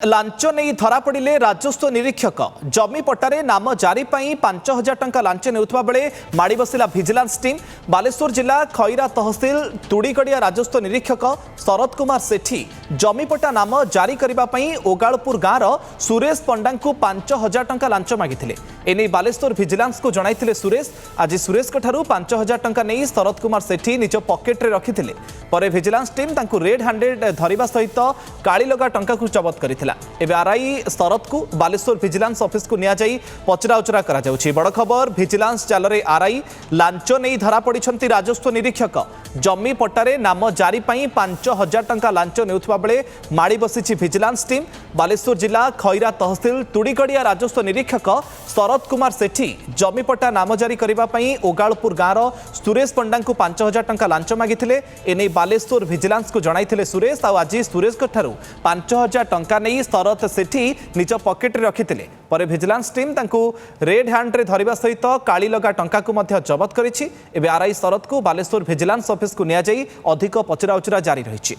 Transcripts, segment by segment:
Launch नहीं धरा पड़े राजस्व निरीक्षक जमी पट्टारे नाम जारी 5,000 टंका लांच नेउथबा बेले माड़ी बसिला भिजिलेंस टीम। बालेश्वर जिला खैरा तहसिल तुड़ीगड़िया राजस्व निरीक्षक शरद कुमार सेठी जमी पट्टा नाम जारी करने ओगालपुर गाँव सुरेश पंडा को 5,000 टंका लांच मागिथिले। एने बालेश्वर भिजिलेंस को जणाइथिले सुरेश। आज सुरेश ठारू 5,000 टंका नहीं शरद कुमार सेठी निज पकेट्रे रखिथिले। परे भिजिलेंस टीम तांकु रेड हैंडेड धरिबा सहित काली लगा टंका को जबत करिथिला। एबे आरआई शरद को बालेश्वर भिजिलेंस ऑफिस को निया जाई पचराउचरा करा जाउछि। बड़ खबर भिजिलेंस जालरे आरआई लांच नहीं धरा पड़िछंती राजस्व निरीक्षक जमी पट्टारे नाम जारी 5,000 टंका लांच नेउथबा बेले माड़ी बसिछि भिजिलेंस टीम। बालेश्वर जिला खैरा तहसिल तुड़ीगड़िया राजस्व निरीक्षक शरद कुमार सेठी जमी पट्टा नाम जारी करने ओगालपुर गाँव सुरेश पंडा को 5,000 टंका लांच मागिथिले। एने बालेश्वर भिजिलेंस को जणाइथिले सुरेश। आज सुरेश ठारू 5,000 टंका नहीं शरद सेठी निज पकेट्रे रखिथिले। परे भिजिलेंस टीम तांकु रेड हैंड रे धरिबा सहित काली लगा टंका को मध्य जबत करिछि। एबे आरआई शरद को बालेश्वर भिजिलेंस ऑफिस को निया जाई अधिक पचराउचरा जारी रहिछि।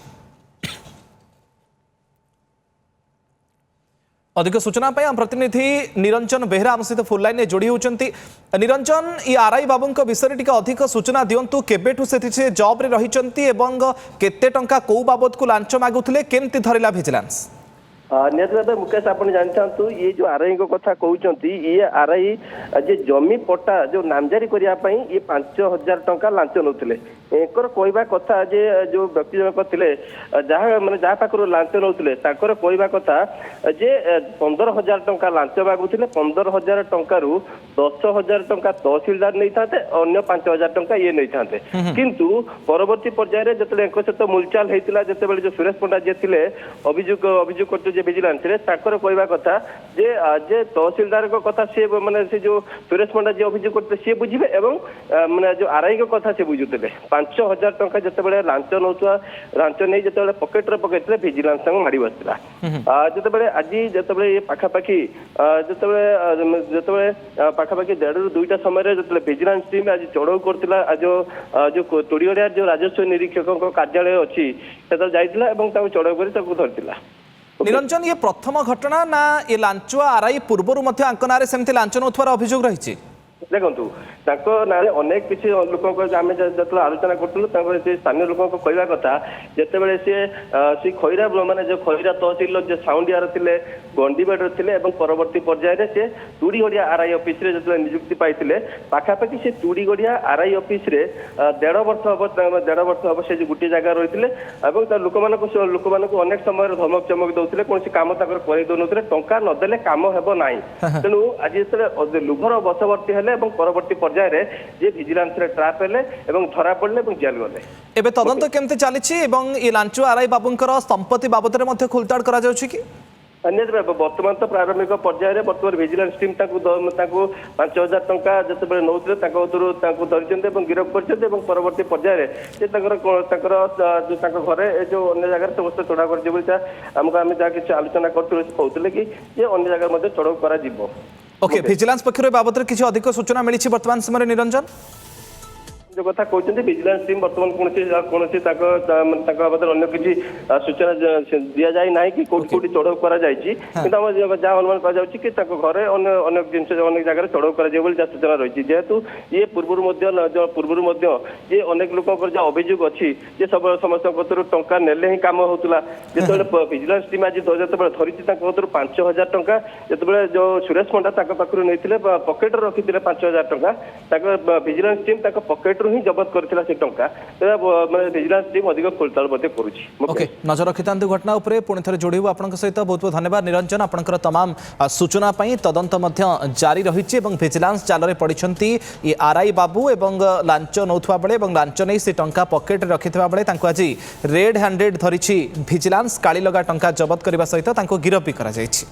अधिक सूचना पाई प्रतिनिधि निरंजन बेहरा आम सहित फोन लाइन में जोड़ी होती। निरंजन ये आरआई बाबू विषय टी अधिक सूचना दिंतु केबेठु से जॉब रे रहिचंती एवं केते टंका को बाबद को लांच मागुथिले केमती धरिला भिजिलेंस? निहत भाव मुकेश आप जानते ये जो आरआई कथा कहते ये आरआई जे जमी पट्टा जो नामजारी करने ये 5,000 टंका लांच नौले। एकर कहवा कथा जे जो व्यक्ति जनक थे जहाँ मैंने जहाँ पाखर लांच नौले कहवा कथा जे 15,000 टंका लांच मागुले। 15,000 टंकारु 10,000 टंका तहसिलदार नहीं था अन्य 5,000 टंका ये नहीं था। किंतु परवर्ती पर्यायर जो सहित मूलचाल होता जिते जो सुरेश पंडा जी थे अभियोग करते भिजिलेंस कहवा कथा जे जे तहसिलदार कथा सी माने से जो सुरेश पंडा जी अभियोग करते सी बुझे माने जो आरआई कथा से बुझुते 5,000 टंका जिते लांच नौता लांच नहीं जिते पकेट्रे पकड़ते भिजिलेंस माड़ी बसला। जिते आज जिते ये पाखापाखि जिते पाखापाखि 1.5 ରୁ 2ଟା समय जो भिजिलेंस टीम आज चढ़ाऊ करथिला। जो तुड़ीगड़िया जो राजस्व निरीक्षक कार्यालय अच्छी जाइथिला एवं चढ़ाऊ कर धरथिला। निरंजन ये प्रथम घटना ना ये लांच आरआई पूर्व आंकन सेमती लांच नौथवार अभियोग रही? देखु ना अनेक किसी लोक आम जो आलोचना करूँ स्थानीय लोक कहवा कथा जिते सी खैरा माने जो खैरा तहसिल जो साउंडियार थे गंडीबाड़ थे परवर्ती पर्यायर से तुड़ीगड़िया आरआई ऑफिस रे जो नियुक्ति पाई पाखापाखि से तुड़ीगड़िया आरआई ऑफिस रे 1.5 वर्ष हम से गोटे जगह रही लोक अनेक समय धमक चमक दौले कौन कम कर टंका नदेले कम हेब ना। तेणु आज जो लुभर बशवर्ती है परवर्ती पर्यायर जे भिजिलेंस रे ट्रैप हेले एवं धरा पड़ले एवं जेल गले। एबे तदंत केमते चलीछि एवं ये लांच आरआई बाबूंकर संपत्ति बाबद रे मध्ये खोलताड़ करा जाउछि कि? बर्तमान तो प्रारंभिक पर्यायर बर्तमान भिजिलेंस टीम 5,000 टंका जिते नौते धरी गिरफ्त कर परवर्ती पर्यायर से घरे जो अन्य जगह समस्त चढ़ाऊ करमको आम जहाँ किसी आलोचना करूँ कहते कि अन्य जगह चढ़ाऊ कर। ओके भिजिलेंस पक्षर बाबद किसी अधिक सूचना मिली वर्तमान समय निरंजन जो कथा कहते भिजिलेंस टीम बर्तमान कौन बाबद अन्य किसी सूचना दि जाए ना कि कौट कौटी चढ़ाऊ कर जहाँ अनुमान घरे अनेक जिन अनेक जगह चढ़ाऊ कर सूचना रही। जेहेतु ये पूर्व ये अनेक लोक अभियोग अच्छी समस्त टंका नेले ही कम होता जो भिजिलेंस टीम आज जो धरी 5,000 टंका जिते जो सुरेश पंडा पाखु नहीं पकेट्रे रखी 5,000 टंका भिजिलेंस टीम पकेट ही जबत करथिला से टंका भिजिलेंस टीम अधिक खोलताड़ करुछि। ओके नजर रखितांतु घटना उपरे पुणी थे जोड़ू आपन सहित बहुत बहुत धन्यवाद निरंजन आपनकर तमाम सूचना पाई। तदंत मध्य जारी रही और भिजिलेंस जाल पड़ती ये आरआई बाबू एवं लांच नौथवा बेले लांच नहीं से टंका पकेट रखिथिबा बेले आज रेड हैंडेड धरी भिजिलेंस काली लगा टंका जबत करने सहित गिरफ्त भी करा जायछि।